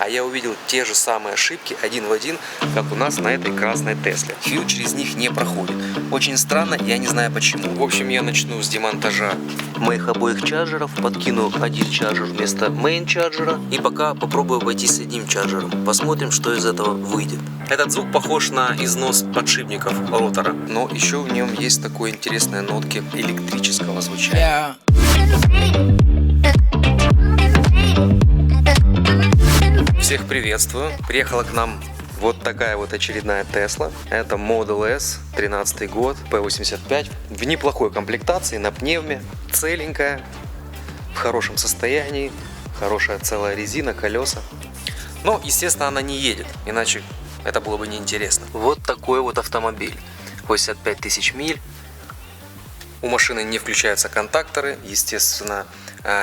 А я увидел те же самые ошибки один в один, как у нас на этой красной Тесле. Хью через них не проходит. Очень странно, я не знаю почему. В общем, я начну с демонтажа моих обоих чарджеров, подкину один чарджер вместо мейн чарджера и пока попробую обойтись с одним чарджером. Посмотрим, что из этого выйдет. Этот звук похож на износ подшипников ротора, но еще в нем есть такой интересные нотки электрического звучания. Всех приветствую. Приехала к нам вот такая вот очередная Tesla. Это Model S, 13 год, P85. В неплохой комплектации, на пневме, целенькая, в хорошем состоянии, хорошая целая резина, колеса. Но, естественно, она не едет, иначе это было бы неинтересно. Вот такой вот автомобиль. 85 тысяч миль. У машины не включаются контакторы, естественно,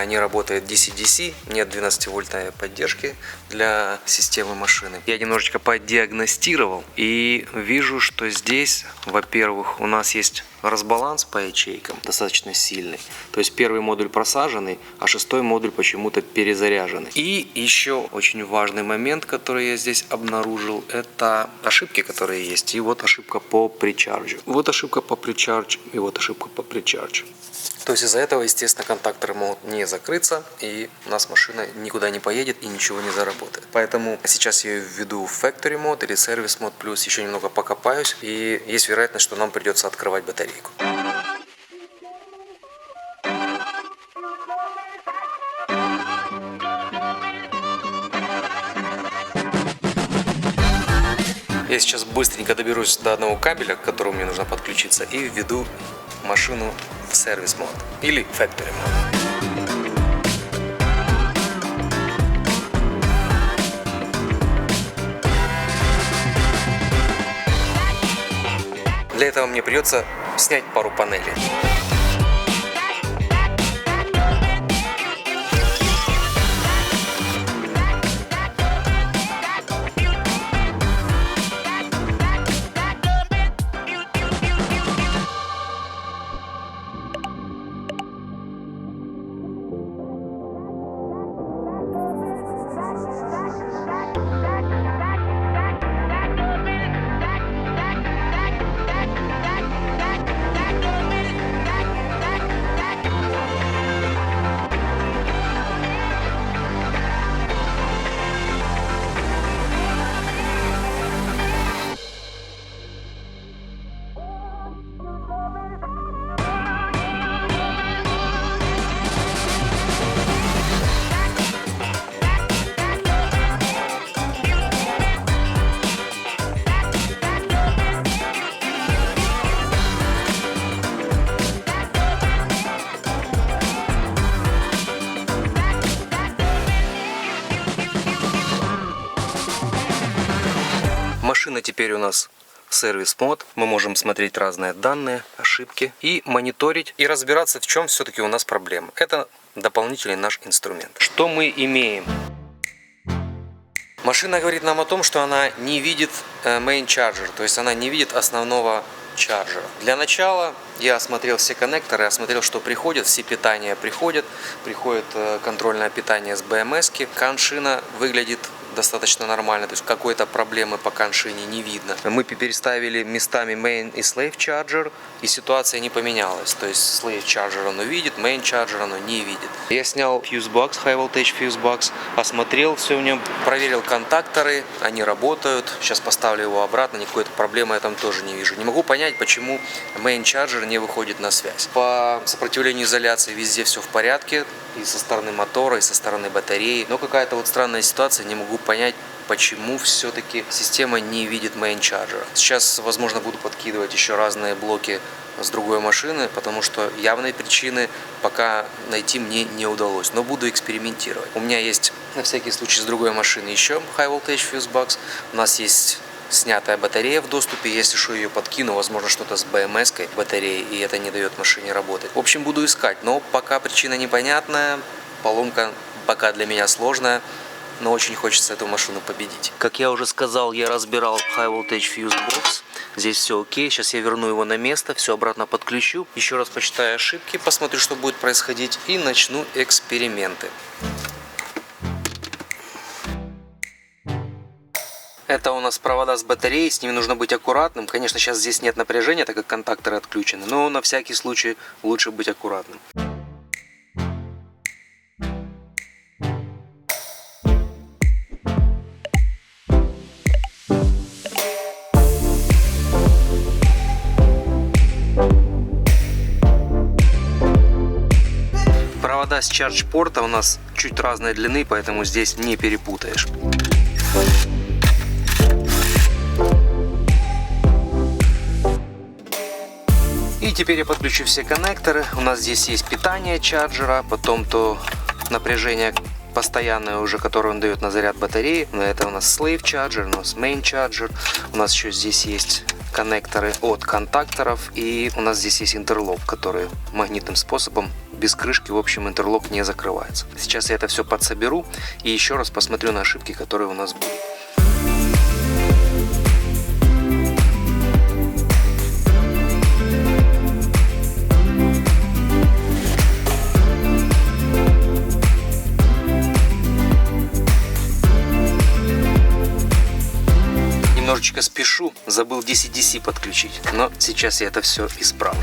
не работает DC-DC, нет 12-вольтной поддержки для системы машины. Я немножечко подиагностировал и вижу, что здесь, во-первых, у нас есть разбаланс по ячейкам достаточно сильный. То есть первый модуль просаженный, а шестой модуль почему-то перезаряженный. И еще очень важный момент, который я здесь обнаружил, это ошибки, которые есть. И вот ошибка по причарджу. Вот ошибка по причарджу и вот ошибка по причарджу. То есть из-за этого, естественно, контакторы могут не закрыться, и у нас машина никуда не поедет и ничего не заработает. Поэтому сейчас я ее введу в Factory Mode или Service Mode Plus, еще немного покопаюсь, и есть вероятность, что нам придется открывать батарейку. Я сейчас быстренько доберусь до одного кабеля, к которому мне нужно подключиться, и введу машину в сервис мод или factory мод. Для этого мне придется снять пару панелей. Машина теперь у нас сервис мод. Мы можем смотреть разные данные, ошибки и мониторить и разбираться, в чем все-таки у нас проблема. Это дополнительный наш инструмент. Что мы имеем? Машина говорит нам о том, что она не видит main charger, то есть она не видит основного чарджера. Для начала я осмотрел все коннекторы, осмотрел, что приходит, все питания приходит контрольное питание с BMS-ки. Коншина выглядит достаточно нормально, то есть какой-то проблемы по коншине не видно. Мы переставили местами main и slave charger, и ситуация не поменялась. То есть slave charger оно видит, main charger оно не видит. Я снял fuse box, high voltage fuse box, осмотрел все в нем, проверил контакторы, они работают. Сейчас поставлю его обратно, никакой проблемы я там тоже не вижу. Не могу понять, почему main charger не выходит на связь. По сопротивлению изоляции везде все в порядке, и со стороны мотора, и со стороны батареи. Но какая-то вот странная ситуация, не могу понять, почему все-таки система не видит main charger. Сейчас, возможно, буду подкидывать еще разные блоки с другой машины, потому что явной причины пока найти мне не удалось. Но буду экспериментировать. У меня есть на всякий случай с другой машины еще high voltage fuse box. У нас есть снятая батарея в доступе. Если что, ее подкину, возможно, что-то с BMS-кой батареи, и это не дает машине работать. В общем, буду искать, но пока причина непонятная, поломка пока для меня сложная, но очень хочется эту машину победить. Как я уже сказал, я разбирал high voltage fuse box. Здесь все окей. Сейчас я верну его на место, все обратно подключу. Еще раз посчитаю ошибки, посмотрю, что будет происходить, и начну эксперименты. Это у нас провода с батареей, с ними нужно быть аккуратным. Конечно, сейчас здесь нет напряжения, так как контакторы отключены, но на всякий случай лучше быть аккуратным. Провода с чардж-порта у нас чуть разной длины, поэтому здесь не перепутаешь. И теперь я подключу все коннекторы. У нас здесь есть питание чарджера, потом то напряжение постоянное уже, которое он дает на заряд батареи. Это у нас slave charger, у нас main charger. У нас еще здесь есть коннекторы от контакторов. И у нас здесь есть интерлок, который магнитным способом без крышки, в общем, интерлок не закрывается. Сейчас я это все подсоберу и еще раз посмотрю на ошибки, которые у нас будут. Немножечко спешу, забыл DC-DC подключить, но сейчас я это все исправлю.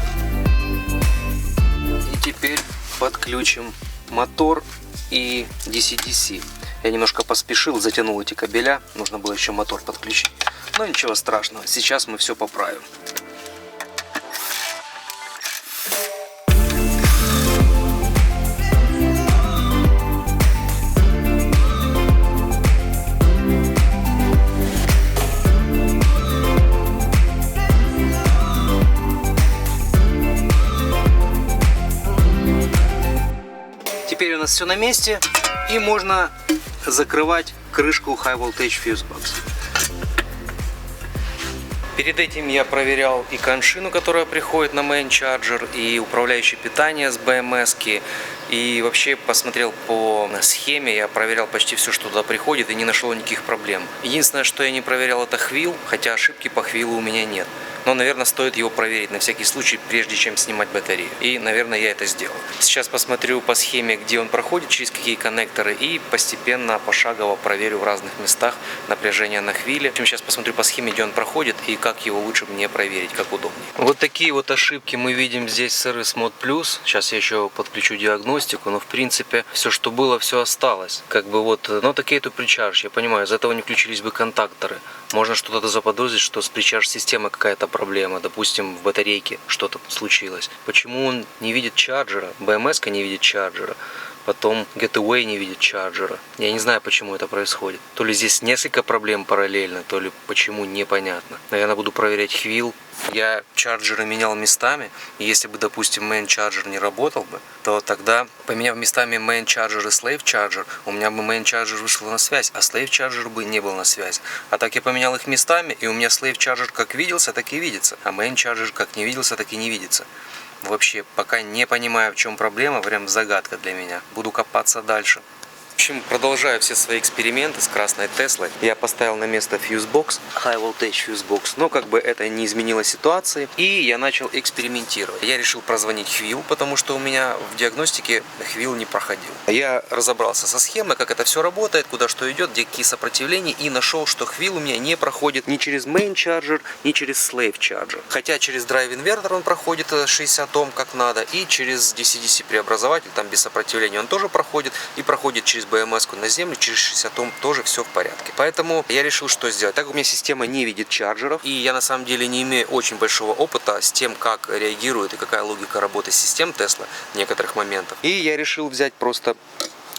И теперь подключим мотор и DC-DC. Я немножко поспешил, затянул эти кабеля, нужно было еще мотор подключить. Но ничего страшного, сейчас мы все поправим. Теперь у нас все на месте, и можно закрывать крышку High Voltage Fuse Box. Перед этим я проверял и коншину, которая приходит на Main Charger, и управляющее питание с BMS-ки, и вообще посмотрел по схеме, я проверял почти все, что туда приходит, и не нашел никаких проблем. Единственное, что я не проверял, это хвил, хотя ошибки по хвилу у меня нет. Но, наверное, стоит его проверить на всякий случай, прежде чем снимать батарею. И, наверное, я это сделал. Сейчас посмотрю по схеме, где он проходит, через какие коннекторы, и постепенно, пошагово проверю в разных местах напряжение на хвиле. В общем, сейчас посмотрю по схеме, где он проходит, и как его лучше мне проверить, как удобнее. Вот такие вот ошибки мы видим здесь с RS Mod Plus. Сейчас я еще подключу диагностику, но, в принципе, все, что было, все осталось. Как бы вот, но такие то причарж, я понимаю, из-за этого не включились бы контакторы. Можно что-то заподозрить, что с причарж-системой какая-то проблема, допустим, в батарейке что-то случилось. Почему он не видит чарджера, BMS-ка не видит чарджера, потом Getaway не видит чарджера. Я не знаю, почему это происходит. То ли здесь несколько проблем параллельно, то ли почему, непонятно. Наверное, буду проверять хвил. Я чарджеры менял местами, и если бы, допустим, main charger не работал бы, то тогда, поменяв местами main charger и slave charger, у меня бы main charger вышел на связь, а slave charger бы не был на связи. А так я поменял их местами, и у меня slave charger как виделся, так и видится, а main charger как не виделся, так и не видится. Вообще, пока не понимаю, в чем проблема, прям загадка для меня. Буду копаться дальше. В общем, продолжаю все свои эксперименты с красной Теслой. Я поставил на место фьюзбокс, High Voltage фьюзбокс, но как бы это не изменило ситуации. И я начал экспериментировать. Я решил прозвонить хвил, потому что у меня в диагностике хвил не проходил. Я разобрался со схемой, как это все работает, куда что идет, где какие сопротивления, и нашел, что хвил у меня не проходит ни через Main Charger, ни через Slave Charger. Хотя через Drive Inverter он проходит 60 Ом как надо, и через DC-DC преобразователь, там без сопротивления он тоже проходит, и проходит через BMS-ку на землю, через 60 Ом тоже все в порядке. Поэтому я решил, что сделать. Так как у меня система не видит чарджеров, и я на самом деле не имею очень большого опыта с тем, как реагирует и какая логика работы систем Tesla в некоторых моментах. И я решил взять просто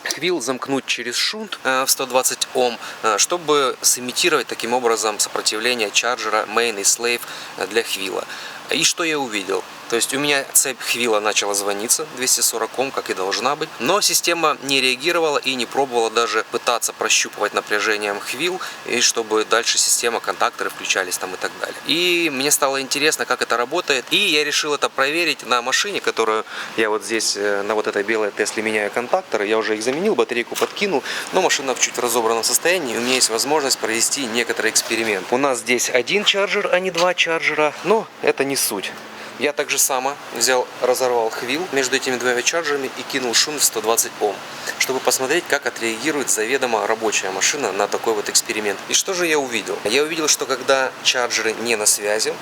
хвил, замкнуть через шунт в 120 Ом, чтобы сымитировать таким образом сопротивление чарджера Main и Slave для хвила. И что я увидел? То есть у меня цепь хвила начала звониться, 240 Ом, как и должна быть, но система не реагировала и не пробовала даже пытаться прощупывать напряжением хвил, и чтобы дальше система, контакторы включались там и так далее. И мне стало интересно, как это работает, и я решил это проверить на машине, которую я вот здесь, на вот этой белой Тесле меняю контакторы. Я уже их заменил, батарейку подкинул, но машина в чуть разобранном состоянии, и у меня есть возможность провести некоторый эксперимент. У нас здесь один чарджер, а не два чарджера, но это не суть. Я также само взял, разорвал хвил между этими двумя чарджерами и кинул шунт в 120 Ом, чтобы посмотреть, как отреагирует заведомо рабочая машина на такой вот эксперимент. И что же я увидел? Я увидел, что когда чарджеры не на связи,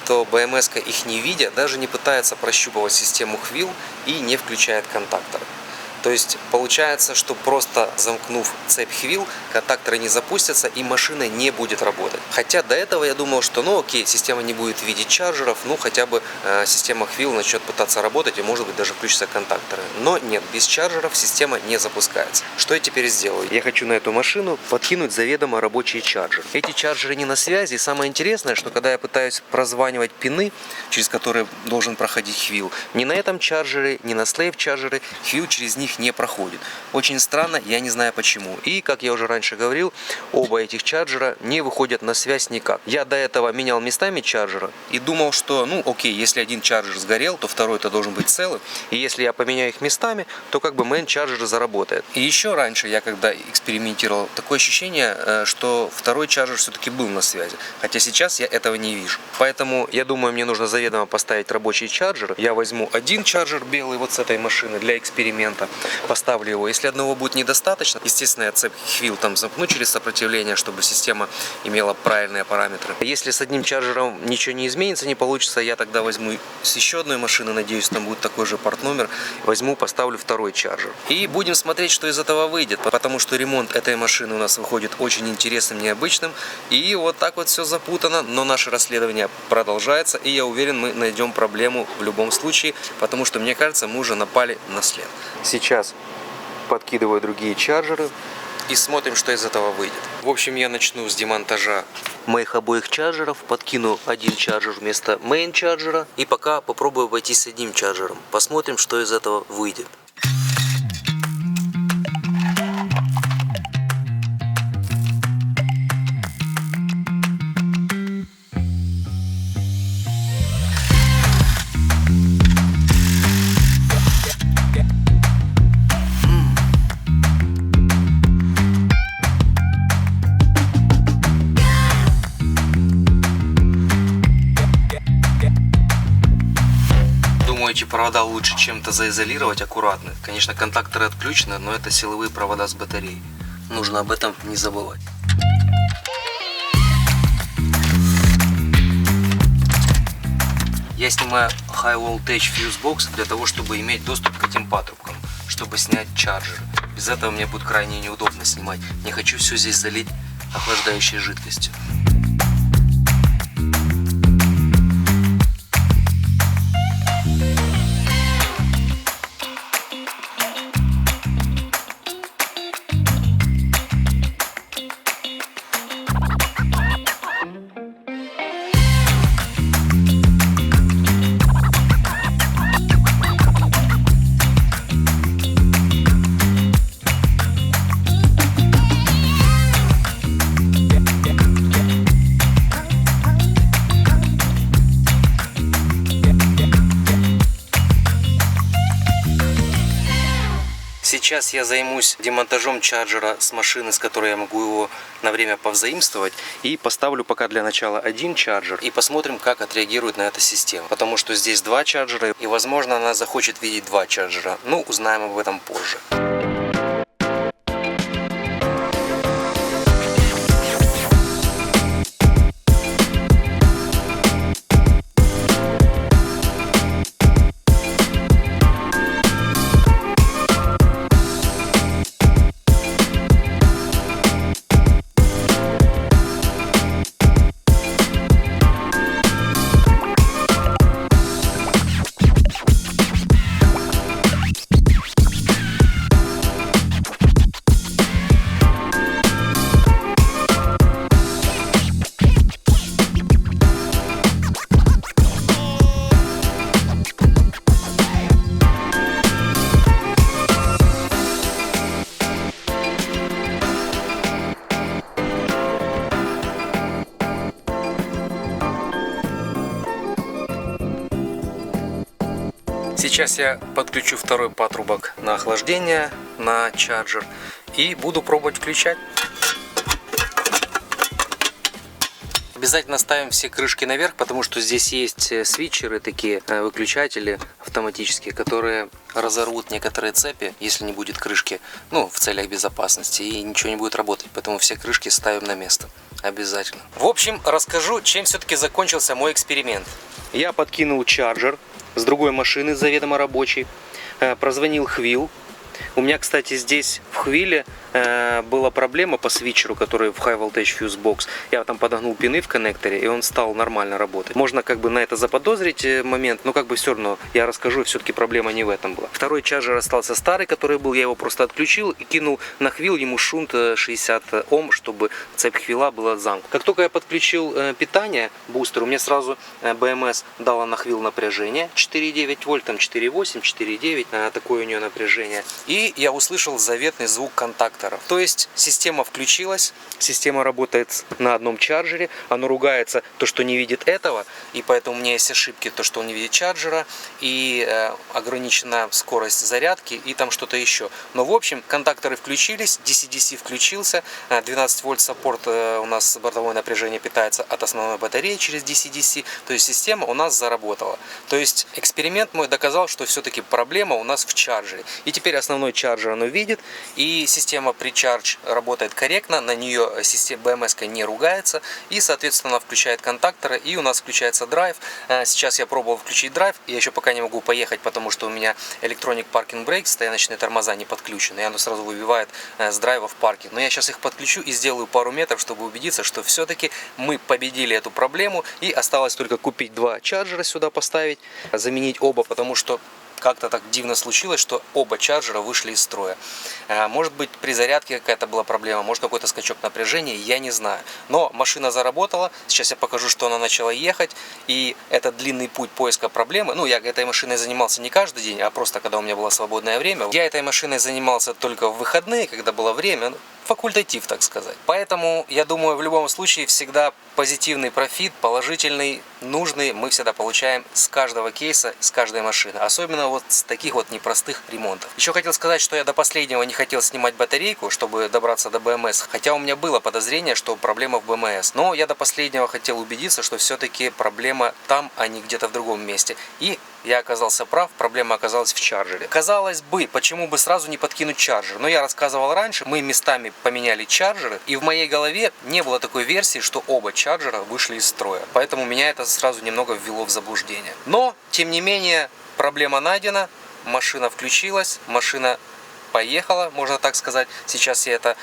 то BMS, их не видя, даже не пытается прощупывать систему хвил и не включает контакторы. То есть получается, что просто замкнув цепь хвил, контакторы не запустятся и машина не будет работать. Хотя до этого я думал, что ну окей, система не будет видеть чарджеров, ну хотя бы система хвил начнет пытаться работать и может быть даже включатся контакторы. Но нет, без чарджеров система не запускается. Что я теперь сделаю? Я хочу на эту машину подкинуть заведомо рабочие чарджеры. Эти чарджеры не на связи, и самое интересное, что когда я пытаюсь прозванивать пины, через которые должен проходить хвил, ни на этом чарджере, ни на слейв чарджере хвил через них не проходит. Очень странно, я не знаю почему. И, как я уже раньше говорил, оба этих чарджера не выходят на связь никак. Я до этого менял местами чарджера и думал, что, ну окей, если один чарджер сгорел, то второй-то должен быть целый. И если я поменяю их местами, то как бы мейн чарджер заработает. И еще раньше я когда экспериментировал, такое ощущение, что второй чарджер все-таки был на связи. Хотя сейчас я этого не вижу. Поэтому я думаю, мне нужно заведомо поставить рабочий чарджер. Я возьму один чарджер белый вот с этой машины для эксперимента. Поставлю его. Если одного будет недостаточно, естественно, я цепь хвил там замкну через сопротивление, чтобы система имела правильные параметры. Если с одним чарджером ничего не изменится, не получится, я тогда возьму с еще одной машины, надеюсь, там будет такой же порт-номер, возьму, поставлю второй чарджер. И будем смотреть, что из этого выйдет, потому что ремонт этой машины у нас выходит очень интересным, необычным. И вот так вот все запутано, но наше расследование продолжается, и я уверен, мы найдем проблему в любом случае, потому что, мне кажется, мы уже напали на след. Сейчас подкидываю другие чарджеры и смотрим, что из этого выйдет. В общем, я начну с демонтажа моих обоих чарджеров, подкину один чарджер вместо мейн чарджера и пока попробую обойтись с одним чарджером. Посмотрим, что из этого выйдет. Эти провода лучше чем-то заизолировать аккуратно. Конечно, контакторы отключены, но это силовые провода с батареей. Нужно об этом не забывать. Я снимаю High Voltage Fuse Box для того, чтобы иметь доступ к этим патрубкам, чтобы снять чарджеры. Без этого мне будет крайне неудобно снимать. Не хочу все здесь залить охлаждающей жидкостью. Сейчас я займусь демонтажом чарджера с машины, с которой я могу его на время повзаимствовать. И поставлю пока для начала один чарджер. И посмотрим, как отреагирует на это система. Потому что здесь два чарджера. И возможно она захочет видеть два чарджера. Ну, узнаем об этом позже. Сейчас я подключу второй патрубок на охлаждение, на чарджер, и буду пробовать включать. Обязательно ставим все крышки наверх, потому что здесь есть свитчеры, такие выключатели автоматические, которые разорвут некоторые цепи, если не будет крышки, ну, в целях безопасности, и ничего не будет работать. Поэтому все крышки ставим на место. Обязательно. В общем, расскажу, чем все-таки закончился мой эксперимент. Я подкинул чарджер с другой машины, заведомо рабочий, прозвонил Хвилл. У меня, кстати, здесь в Хвилле была проблема по свитчеру, который в High Voltage Fuse Box. Я там подогнул пины в коннекторе, и он стал нормально работать. Можно как бы на это заподозрить момент, но как бы все равно я расскажу, все-таки проблема не в этом была. Второй чарджер остался старый, который был, я его просто отключил и кинул на Хвилл ему шунт 60 Ом, чтобы цепь Хвилла была замкнута. Как только я подключил питание, бустер, у меня сразу BMS дала на Хвилл напряжение 4,9 вольт, там 4,8, 4,9, такое у нее напряжение. И я услышал заветный звук контактора. То есть система включилась, система работает на одном чарджере, оно ругается, то, что не видит этого, и поэтому у меня есть ошибки, то, что он не видит чарджера, и ограничена скорость зарядки, и там что-то еще. Но в общем, контакторы включились, DC-DC включился, 12 вольт саппорт у нас бортовое напряжение питается от основной батареи через DC-DC, то есть система у нас заработала. То есть эксперимент мой доказал, что все-таки проблема у нас в чарджере. И теперь основной чарджер оно видит, и система Precharge работает корректно, на нее система BMS не ругается, и соответственно включает контакторы, и у нас включается драйв. Сейчас я пробовал включить драйв, я еще пока не могу поехать, потому что у меня Electronic Parking Brake, стояночные тормоза не подключены, и оно сразу выбивает с драйва в паркинг. Но я сейчас их подключу и сделаю пару метров, чтобы убедиться, что все-таки мы победили эту проблему, и осталось только купить два чарджера сюда поставить, заменить оба, потому что как-то так дивно случилось, что оба чарджера вышли из строя. Может быть, при зарядке какая-то была проблема, может, какой-то скачок напряжения, я не знаю. Но машина заработала, сейчас я покажу, что она начала ехать, и этот длинный путь поиска проблемы, ну, я этой машиной занимался не каждый день, а просто когда у меня было свободное время. Я этой машиной занимался только в выходные, когда было время, факультатив, так сказать. Поэтому, я думаю, в любом случае всегда позитивный профит, положительный, нужный мы всегда получаем с каждого кейса, с каждой машины. Особенно вот с таких вот непростых ремонтов. Еще хотел сказать, что я до последнего не хотел снимать батарейку, чтобы добраться до BMS. Хотя у меня было подозрение, что проблема в BMS. Но я до последнего хотел убедиться, что все-таки проблема там, а не где-то в другом месте. И я оказался прав, проблема оказалась в чарджере. Казалось бы, почему бы сразу не подкинуть чарджер? Но я рассказывал раньше, мы местами поменяли чарджеры, и в моей голове не было такой версии, что оба чарджера вышли из строя. Поэтому меня это сразу немного ввело в заблуждение. Но, тем не менее, проблема найдена, машина включилась, машина поехала, можно так сказать. Сейчас я это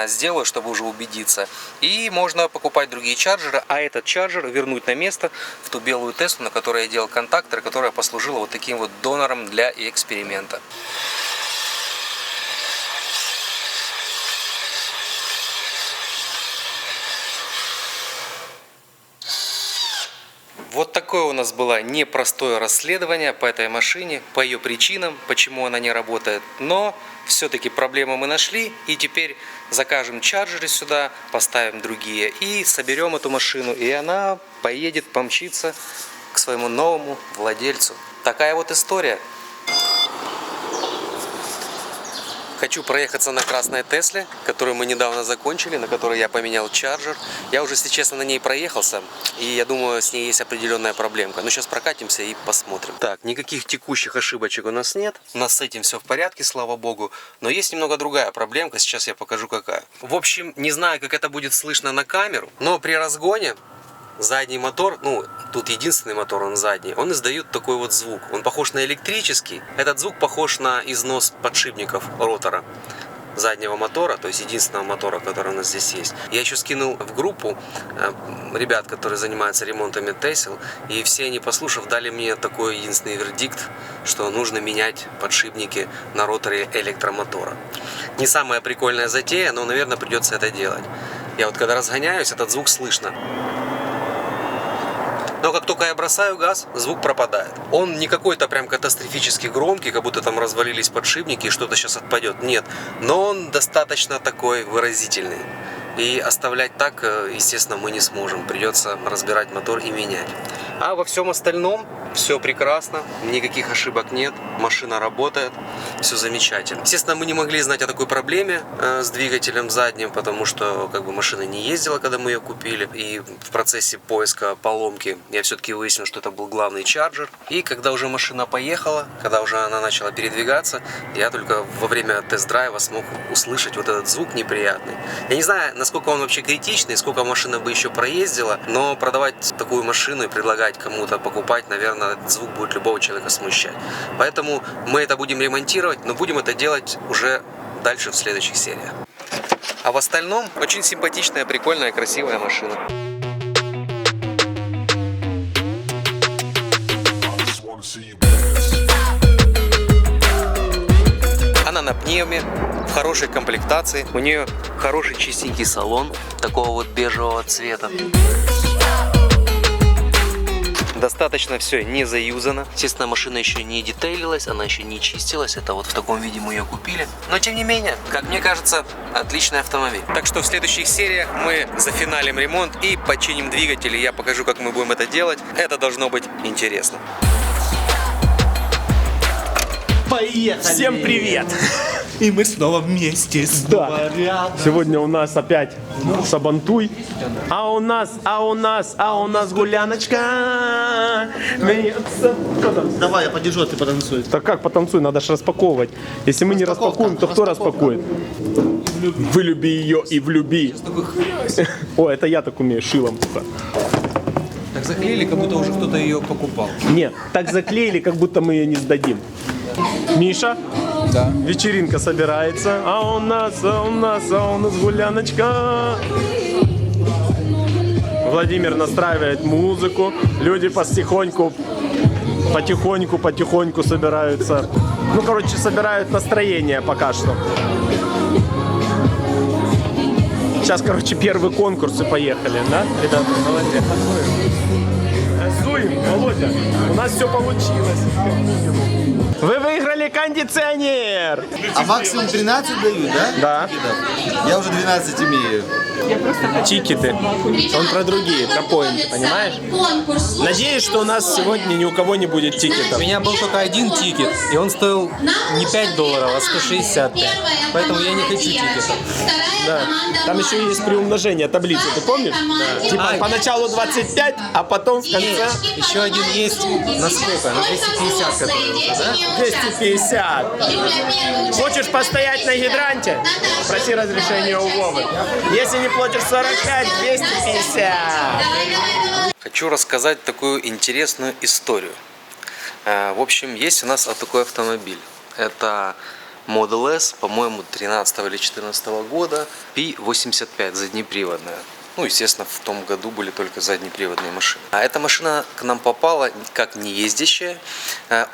сделаю, чтобы уже убедиться. И можно покупать другие чарджеры, а этот чарджер вернуть на место в ту белую Теслу, на которой я делал контактор, которая послужила вот таким вот донором для эксперимента. Вот такое у нас было непростое расследование по этой машине, по ее причинам, почему она не работает. Но все-таки проблему мы нашли, и теперь закажем чарджеры сюда, поставим другие и соберем эту машину, и она поедет, помчится к своему новому владельцу. Такая вот история. Хочу проехаться на красной Тесле, которую мы недавно закончили, на которой я поменял чарджер. Я уже, если честно, на ней проехался, и я думаю, с ней есть определенная проблемка. Но сейчас прокатимся и посмотрим. Так, никаких текущих ошибочек у нас нет. У нас с этим все в порядке, слава богу. Но есть немного другая проблемка, сейчас я покажу какая. В общем, не знаю, как это будет слышно на камеру, но при разгоне задний мотор, ну, тут единственный мотор, он задний, он издает такой вот звук. Он похож на электрический. Этот звук похож на износ подшипников ротора заднего мотора, то есть единственного мотора, который у нас здесь есть. Я еще скинул в группу ребят, которые занимаются ремонтами Тесел, и все они, послушав, дали мне такой единственный вердикт, что нужно менять подшипники на роторе электромотора. Не самая прикольная затея, но, наверное, придется это делать. Я вот когда разгоняюсь, этот звук слышно. Но как только я бросаю газ, звук пропадает. Он не какой-то прям катастрофически громкий, как будто там развалились подшипники и что-то сейчас отпадет. Нет, но он достаточно такой выразительный. И оставлять так, естественно, мы не сможем. Придется разбирать мотор и менять. А во всем остальном все прекрасно, никаких ошибок нет, машина работает, все замечательно. Естественно, мы не могли знать о такой проблеме с двигателем задним, потому что как бы машина не ездила, когда мы ее купили. И в процессе поиска поломки я все-таки выяснил, что это был главный чарджер. И когда уже машина поехала, когда уже она начала передвигаться, я только во время тест-драйва смог услышать вот этот звук неприятный. Я не знаю, насколько он вообще критичный, сколько машина бы еще проездила, но продавать такую машину и предлагать кому-то покупать, наверное, этот звук будет любого человека смущать. Поэтому мы это будем ремонтировать, но будем это делать уже дальше в следующих сериях. А в остальном очень симпатичная, прикольная, красивая машина. Она на пневме, в хорошей комплектации. У нее хороший чистенький салон, такого вот бежевого цвета. Достаточно все не заюзано. Естественно, машина еще не детейлилась, она еще не чистилась. Это вот в таком виде мы ее купили. Но тем не менее, как мне кажется, отличный автомобиль. Так что в следующих сериях мы зафиналим ремонт и починим двигатель. И я покажу, как мы будем это делать. Это должно быть интересно. Поехали! Всем привет! И мы снова вместе, снова рядом. Сегодня у нас опять Сабантуй. А у нас гуляночка. Что там? Давай, я подержу, а ты потанцуй. Так как потанцуй, надо же распаковывать. Если мы не распакуем, то кто распакует? Вылюби ее и влюби. О, это я так умею, шилом. Так заклеили, как будто уже кто-то ее покупал. Нет, так заклеили, как будто мы ее не сдадим. Миша? Да. Вечеринка собирается. А у нас гуляночка. Владимир настраивает музыку. Люди потихоньку собираются. Ну, короче, собирают настроение пока что. Сейчас, короче, первый конкурс и поехали, да? Ребята, молодец. Суем, Володя. У нас все получилось. Вы выиграли кондиционер! А максимум 13 дают, да? Да. Я уже 12 имею. Тикеты. Он про другие, про поинты, понимаешь? Надеюсь, что у нас сегодня ни у кого не будет тикетов. У меня был только один тикет, и он стоил не $5, а 165. Поэтому я не хочу тикетов. Да. Там еще есть приумножение таблицы, ты помнишь? Да. Типа поначалу 25, а потом в конце... Еще один есть на сколько? На 250, который уже, да? 250. Хочешь постоять на гидранте? Проси разрешение у Вовы. Если не платишь 45, 250. Хочу рассказать такую интересную историю. В общем, есть у нас такой автомобиль. Это Model S, по-моему, 13 или 14 года. P85, заднеприводная. Ну, естественно, в том году были только заднеприводные машины. А эта машина к нам попала как не ездящая.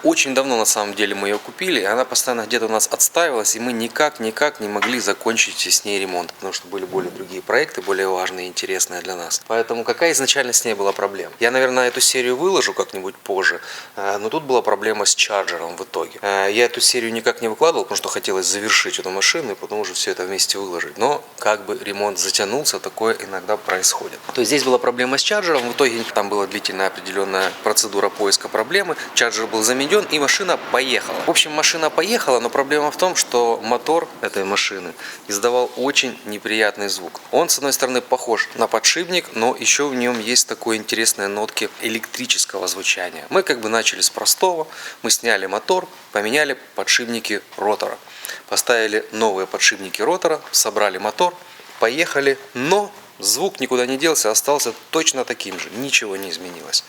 Очень давно, на самом деле, мы ее купили. Она постоянно где-то у нас отстаивалась, и мы никак не могли закончить с ней ремонт, потому что были более другие проекты, более важные и интересные для нас. Поэтому какая изначально с ней была проблема? Я, наверное, эту серию выложу как-нибудь позже, но тут была проблема с чарджером в итоге. Я эту серию никак не выкладывал, потому что хотелось завершить эту машину и потом уже все это вместе выложить. Но как бы ремонт затянулся, такое иногда происходит. То есть здесь была проблема с чарджером, в итоге там была длительная определенная процедура поиска проблемы, чарджер был заменен и машина поехала. В общем, машина поехала, но проблема в том, что мотор этой машины издавал очень неприятный звук. Он, с одной стороны, похож на подшипник, но еще в нем есть такой интересные нотки электрического звучания. Мы как бы начали с простого, мы сняли мотор, поменяли подшипники ротора, поставили новые подшипники ротора, собрали мотор, поехали, но звук никуда не делся, остался точно таким же, ничего не изменилось.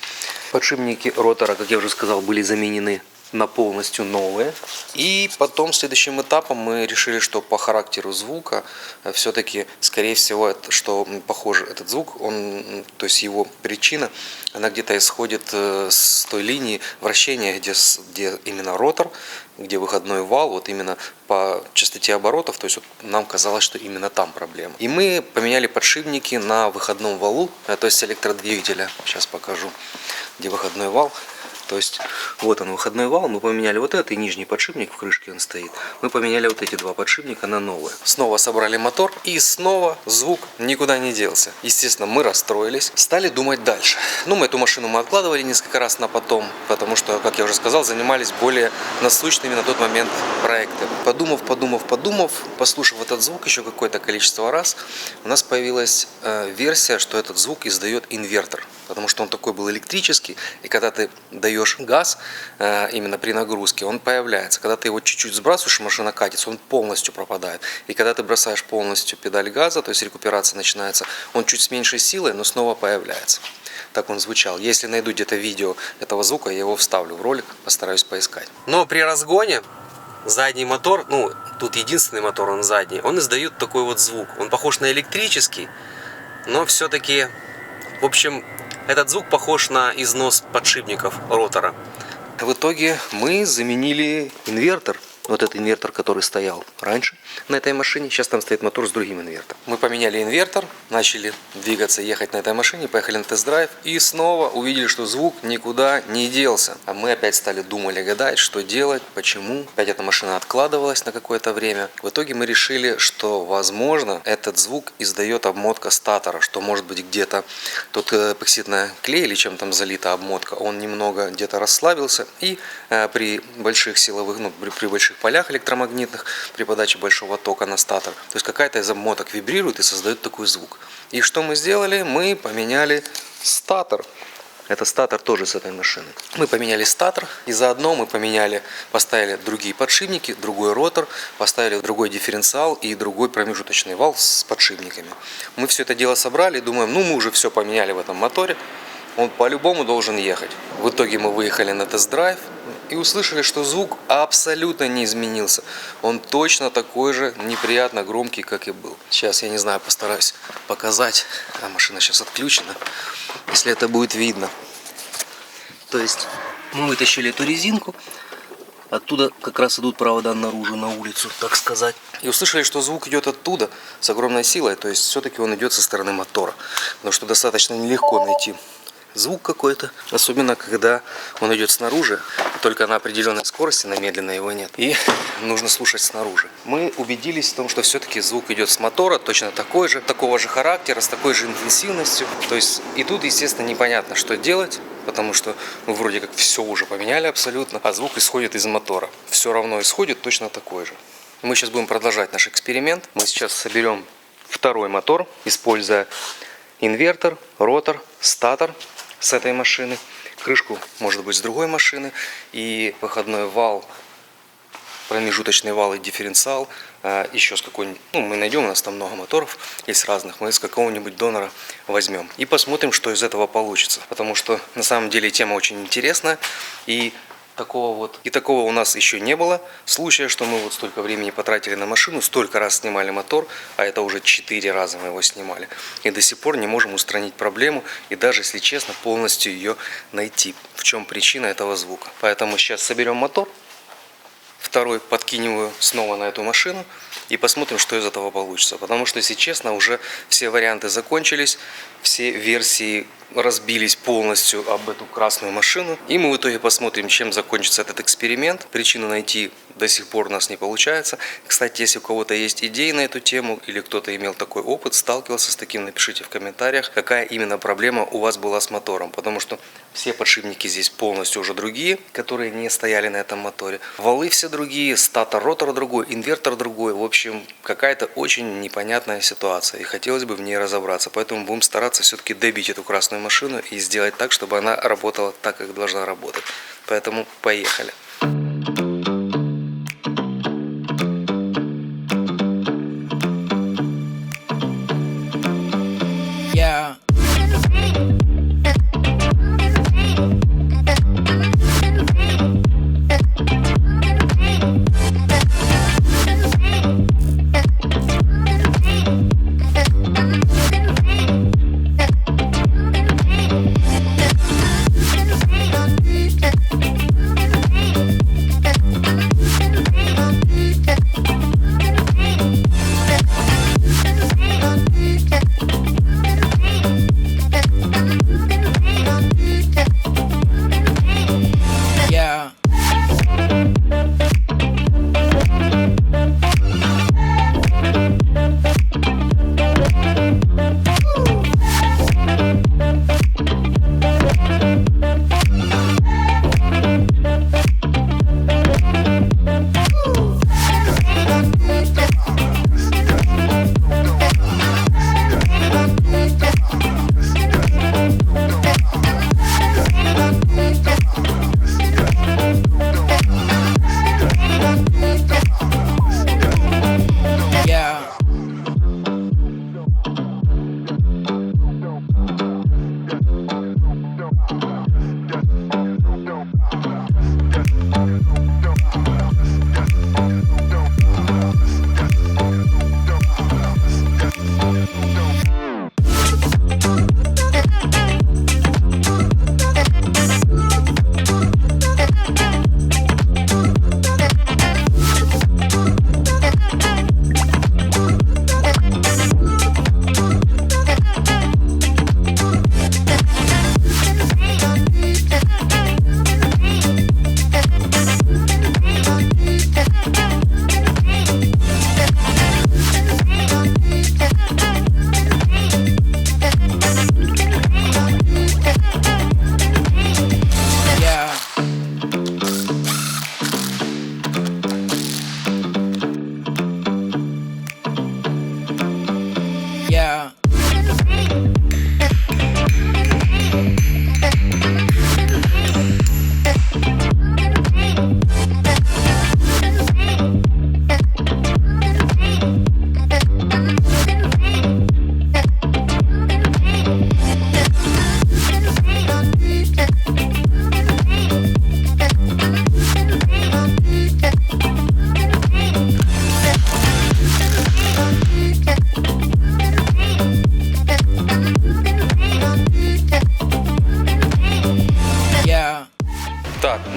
Подшипники ротора, как я уже сказал, были заменены на полностью новые. И потом следующим этапом мы решили, что по характеру звука все-таки, скорее всего, что похоже этот звук, то есть его причина, она где-то исходит с той линии вращения, где именно ротор, где выходной вал, вот именно по частоте оборотов, то есть вот нам казалось, что именно там проблема. И мы поменяли подшипники на выходном валу, то есть электродвигателя, сейчас покажу, где выходной вал. То есть вот он, выходной вал. Мы поменяли вот этот и нижний подшипник, в крышке он стоит. Мы поменяли вот эти два подшипника на новые. Снова собрали мотор, и снова звук никуда не делся. Естественно, мы расстроились, стали думать дальше. Ну, мы эту машину мы откладывали несколько раз на потом, потому что, как я уже сказал, занимались более насущными на тот момент проектами. Подумав, послушав этот звук еще какое-то количество раз, у нас появилась версия, что этот звук издает инвертор. Потому что он такой был электрический, и когда ты даешь газ, именно при нагрузке, он появляется. Когда ты его чуть-чуть сбрасываешь, машина катится, он полностью пропадает. И когда ты бросаешь полностью педаль газа, то есть рекуперация начинается, он чуть с меньшей силой, но снова появляется. Так он звучал. Если найду где-то видео этого звука, я его вставлю в ролик, постараюсь поискать. Но при разгоне задний мотор, ну, тут единственный мотор, он задний, он издает такой вот звук. Он похож на электрический, но все-таки, в общем, этот звук похож на износ подшипников ротора. В итоге мы заменили инвертор. Вот этот инвертор, который стоял раньше на этой машине. Сейчас там стоит мотор с другим инвертором. Мы поменяли инвертор, начали двигаться, ехать на этой машине, поехали на тест-драйв. И снова увидели, что звук никуда не делся. А мы опять стали думали, гадать, что делать, почему. Опять эта машина откладывалась на какое-то время. В итоге мы решили, что, возможно, этот звук издает обмотка статора. Что, может быть, где-то тут эпоксидный клей или чем там залита обмотка, он немного где-то расслабился. И при больших силовых, ну, при больших полях электромагнитных, при подаче большого тока на статор, то есть какая-то из обмоток вибрирует и создает такой звук. И что мы сделали? Мы поменяли статор. Это статор тоже с этой машины. Мы поменяли статор, и заодно мы поставили другие подшипники, другой ротор, поставили другой дифференциал и другой промежуточный вал с подшипниками. Мы все это дело собрали и думаем, ну мы уже все поменяли в этом моторе, он по-любому должен ехать. В итоге мы выехали на тест-драйв и услышали, что звук абсолютно не изменился. Он точно такой же неприятно громкий, как и был. Сейчас, я не знаю, постараюсь показать. А машина сейчас отключена, если это будет видно. То есть мы вытащили эту резинку. Оттуда как раз идут провода наружу, на улицу, так сказать. И услышали, что звук идет оттуда с огромной силой. То есть все-таки он идет со стороны мотора. Потому что достаточно нелегко найти звук какой-то, особенно когда он идет снаружи, только на определенной скорости, на медленной его нет, и нужно слушать снаружи. Мы убедились в том, что все-таки звук идет с мотора, точно такой же, такого же характера, с такой же интенсивностью. То есть и тут, естественно, непонятно, что делать, потому что мы вроде как все уже поменяли абсолютно, а звук исходит из мотора. Все равно исходит точно такой же. Мы сейчас будем продолжать наш эксперимент. Мы сейчас соберем второй мотор, используя инвертор, ротор, статор с этой машины, крышку может быть с другой машины, и выходной вал, промежуточный вал и дифференциал, еще с какой-нибудь, ну мы найдем, у нас там много моторов, есть разных, мы с какого-нибудь донора возьмем и посмотрим, что из этого получится, потому что на самом деле тема очень интересная, и такого у нас еще не было случая, что мы вот столько времени потратили на машину, столько раз снимали мотор, а это уже 4 раза мы его снимали. И до сих пор не можем устранить проблему и даже, если честно, полностью ее найти. В чем причина этого звука. Поэтому сейчас соберем мотор, второй подкинем его снова на эту машину и посмотрим, что из этого получится. Потому что, если честно, уже все варианты закончились, все версии разбились полностью об эту красную машину. И мы в итоге посмотрим, чем закончится этот эксперимент. Причину найти до сих пор у нас не получается. Кстати, если у кого-то есть идеи на эту тему, или кто-то имел такой опыт, сталкивался с таким, напишите в комментариях, какая именно проблема у вас была с мотором. Потому что все подшипники здесь полностью уже другие, которые не стояли на этом моторе. Валы все другие, статор, ротор другой, инвертор другой. В общем, какая-то очень непонятная ситуация. И хотелось бы в ней разобраться. Поэтому будем стараться все-таки добить эту красную машину и сделать так, чтобы она работала так, как должна работать. Поэтому поехали.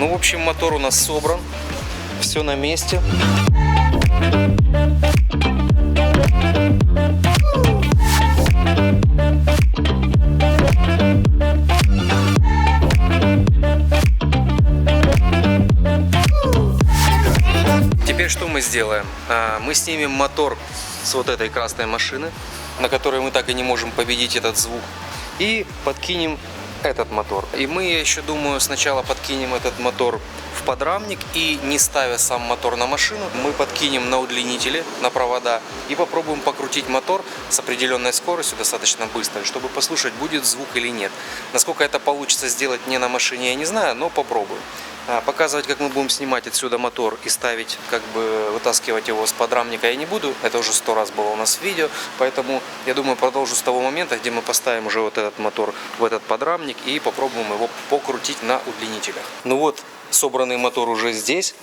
Ну, в общем, мотор у нас собран. Все на месте. Теперь что мы сделаем? Мы снимем мотор с вот этой красной машины, на которой мы так и не можем победить этот звук, и подкинем этот мотор. И мы, я еще думаю, сначала подкинем этот мотор в подрамник и, не ставя сам мотор на машину, мы подкинем на удлинители, на провода и попробуем покрутить мотор с определенной скоростью достаточно быстро, чтобы послушать, будет звук или нет. Насколько это получится сделать не на машине, я не знаю, но попробуем. Показывать, как мы будем снимать отсюда мотор и ставить, как бы вытаскивать его с подрамника я не буду. Это уже 100 раз было у нас в видео. Поэтому, я думаю, продолжу с того момента, где мы поставим уже вот этот мотор в этот подрамник и попробуем его покрутить на удлинителях. Ну вот, собранный мотор уже здесь.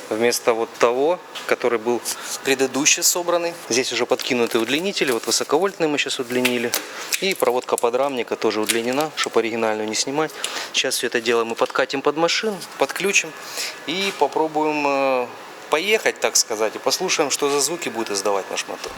Вместо вот того, который был предыдущий собранный. Здесь уже подкинуты удлинители. Вот высоковольтный мы сейчас удлинили. И проводка подрамника тоже удлинена, чтобы оригинальную не снимать. Сейчас все это дело мы подкатим под машину, подключим. И попробуем поехать, так сказать. И послушаем, что за звуки будет издавать наш мотор.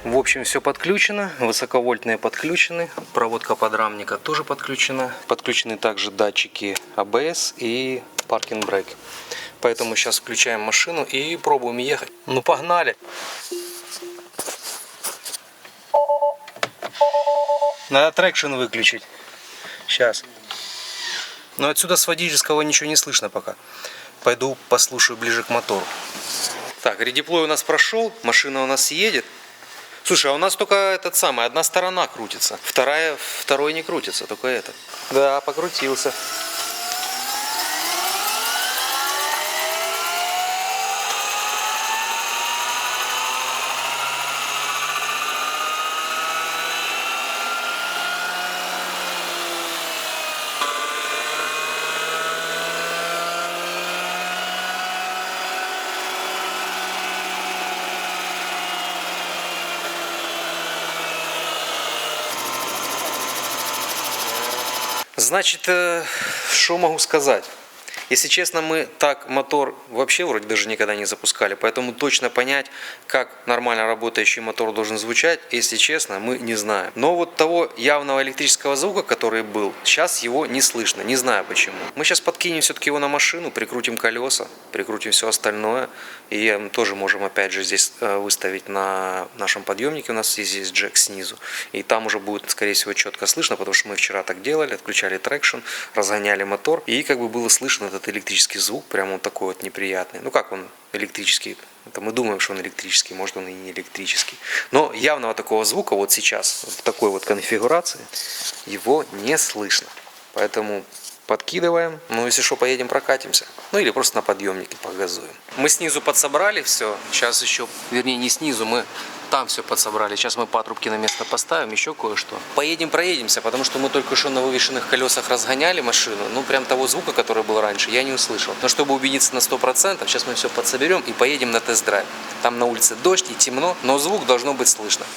В общем, все подключено, высоковольтные подключены, проводка подрамника тоже подключена. Подключены также датчики ABS и паркинг брейк. Поэтому сейчас включаем машину и пробуем ехать. Ну погнали! Надо трекшн выключить. Сейчас. Но отсюда с водительского ничего не слышно пока. Пойду послушаю ближе к мотору. Так, редеплой у нас прошел, машина у нас едет. Слушай, а у нас только одна сторона крутится. Второй не крутится, только это. Да, покрутился. Значит, что могу сказать? Если честно, мы так мотор вообще вроде даже никогда не запускали, поэтому точно понять, как нормально работающий мотор должен звучать, если честно, мы не знаем. Но вот того явного электрического звука, который был, сейчас его не слышно, не знаю почему. Мы сейчас подкинем все-таки его на машину, прикрутим колеса, прикрутим все остальное, и тоже можем опять же здесь выставить на нашем подъемнике, у нас есть джек снизу, и там уже будет, скорее всего, четко слышно, потому что мы вчера так делали, отключали трекшн, разгоняли мотор, и как бы было слышно этот электрический звук, прямо он такой вот неприятный. Ну как он электрический? Это мы думаем, что он электрический, может он и не электрический. Но явного такого звука вот сейчас, в такой вот конфигурации, его не слышно. Поэтому подкидываем. Ну если что, поедем прокатимся. Ну или просто на подъемнике погазуем. Мы снизу подсобрали все. Сейчас еще, вернее не снизу, мы там все подсобрали. Сейчас мы патрубки на место поставим, еще кое-что. Поедем проедемся, потому что мы только что на вывешенных колесах разгоняли машину. Ну прям того звука, который был раньше, я не услышал. Но чтобы убедиться на 100%, сейчас мы все подсоберем и поедем на тест-драйв. Там на улице дождь и темно, но звук должно быть слышно.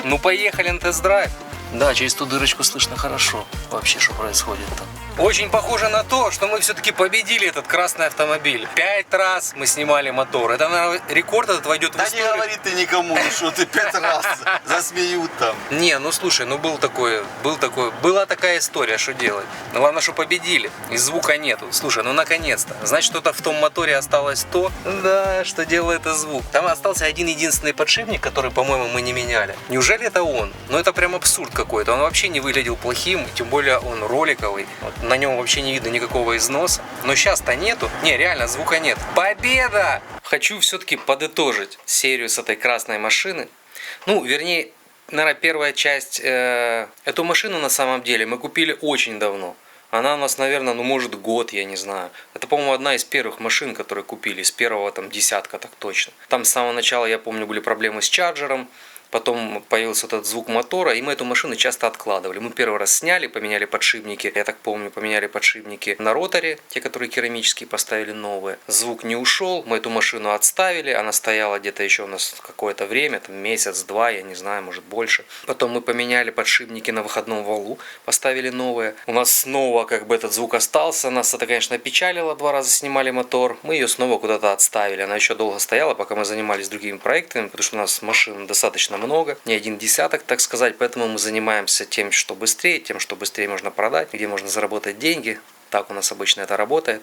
Ну поехали на тест-драйв. Да, через ту дырочку слышно хорошо вообще, что происходит там. Очень похоже на то, что мы все-таки победили этот красный автомобиль. 5 раз мы снимали мотор. Это, наверное, рекорд этот войдет в Да не историю. говори ты никому, что ты 5 раз засмеют там. Не, ну слушай, ну была такая история, что делать. Но главное, что победили, и звука нету. Слушай, ну наконец-то. Значит, что-то в том моторе осталось то, да, что делает этот звук. Там остался один единственный подшипник, который, по-моему, мы не меняли. Неужели это он? Ну это прям абсурд какой-то. Он вообще не выглядел плохим, тем более он роликовый. Вот, на нем вообще не видно никакого износа. Но сейчас-то нету. Не, реально, звука нет. Победа! Хочу все-таки подытожить серию с этой красной машины. Ну, вернее, наверное, первая часть. Эту машину на самом деле мы купили очень давно. Она у нас, наверное, ну может год, я не знаю. Это, по-моему, одна из первых машин, которые купили, с первого там десятка, так точно. Там с самого начала, я помню, были проблемы с чарджером. Потом появился этот звук мотора, и мы эту машину часто откладывали. Мы первый раз сняли, поменяли подшипники, я так помню, поменяли подшипники на роторе, те, которые керамические, поставили новые. Звук не ушел, мы эту машину отставили, она стояла где-то еще у нас какое-то время, там месяц-два, я не знаю, может больше. Потом мы поменяли подшипники на выходном валу, поставили новые. У нас снова как бы этот звук остался, нас это, конечно, опечалило, 2 раза снимали мотор. Мы ее снова куда-то отставили, она еще долго стояла, пока мы занимались другими проектами, потому что у нас машин достаточно много, не один десяток, так сказать, поэтому мы занимаемся тем, что быстрее можно продать, где можно заработать деньги, так у нас обычно это работает.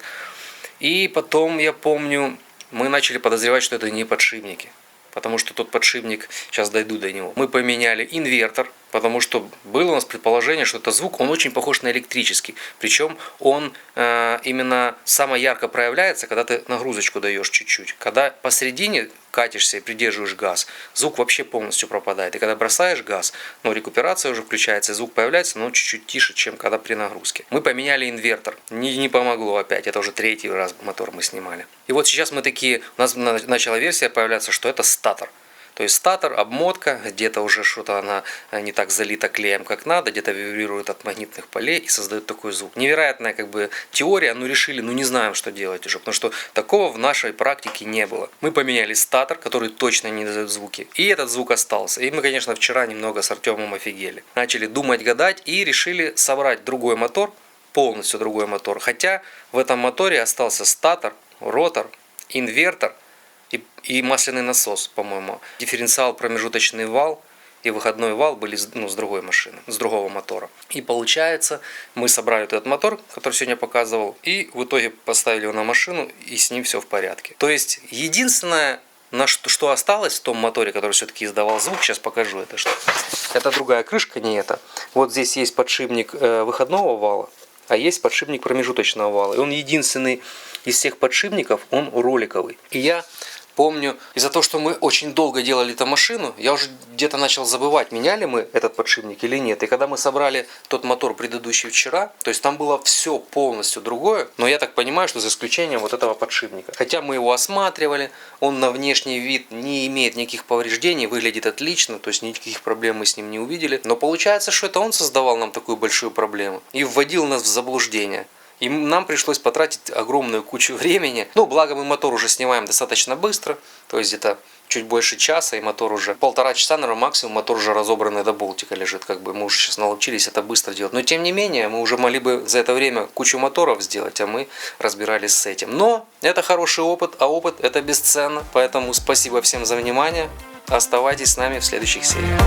И потом, я помню, мы начали подозревать, что это не подшипники, потому что тот подшипник, сейчас дойду до него, мы поменяли инвертор, потому что было у нас предположение, что этот звук, он очень похож на электрический, причем он именно самое ярко проявляется, когда ты нагрузочку даешь чуть-чуть, когда посередине катишься и придерживаешь газ, звук вообще полностью пропадает, и когда бросаешь газ, ну, рекуперация уже включается, и звук появляется, но чуть-чуть тише, чем когда при нагрузке. Мы поменяли инвертор, не помогло опять, это уже 3-й раз мотор мы снимали. И вот сейчас мы такие, у нас начала версия появляться, что это статор. То есть статор, обмотка, где-то уже что-то она не так залита клеем, как надо, где-то вибрирует от магнитных полей и создает такой звук. Невероятная как бы теория, но решили, ну не знаем, что делать уже, потому что такого в нашей практике не было. Мы поменяли статор, который точно не дает звуки, и этот звук остался. И мы, конечно, вчера немного с Артемом офигели. Начали думать, гадать и решили собрать другой мотор, полностью другой мотор. Хотя в этом моторе остался статор, ротор, инвертор, и масляный насос, по-моему. Дифференциал, промежуточный вал и выходной вал были с другой машины, с другого мотора. И получается, мы собрали этот мотор, который сегодня показывал, и в итоге поставили его на машину, и с ним все в порядке. То есть, единственное, что осталось в том моторе, который все-таки издавал звук, сейчас покажу это что. Это другая крышка, не это. Вот здесь есть подшипник выходного вала, а есть подшипник промежуточного вала. И он единственный из всех подшипников, он роликовый. И я помню, из-за того, что мы очень долго делали эту машину, я уже где-то начал забывать, меняли мы этот подшипник или нет. И когда мы собрали тот мотор предыдущий вчера, то есть там было все полностью другое, но я так понимаю, что за исключением вот этого подшипника. Хотя мы его осматривали, он на внешний вид не имеет никаких повреждений, выглядит отлично, то есть никаких проблем мы с ним не увидели. Но получается, что это он создавал нам такую большую проблему и вводил нас в заблуждение. И нам пришлось потратить огромную кучу времени. Ну, благо мы мотор уже снимаем достаточно быстро. То есть где-то чуть больше часа, и мотор уже 1,5 часа, наверное, максимум, мотор уже разобранный до болтика лежит. Как бы мы уже сейчас научились это быстро делать. Но тем не менее, мы уже могли бы за это время кучу моторов сделать, а мы разбирались с этим. Но это хороший опыт, а опыт это бесценно. Поэтому спасибо всем за внимание. Оставайтесь с нами в следующих сериях.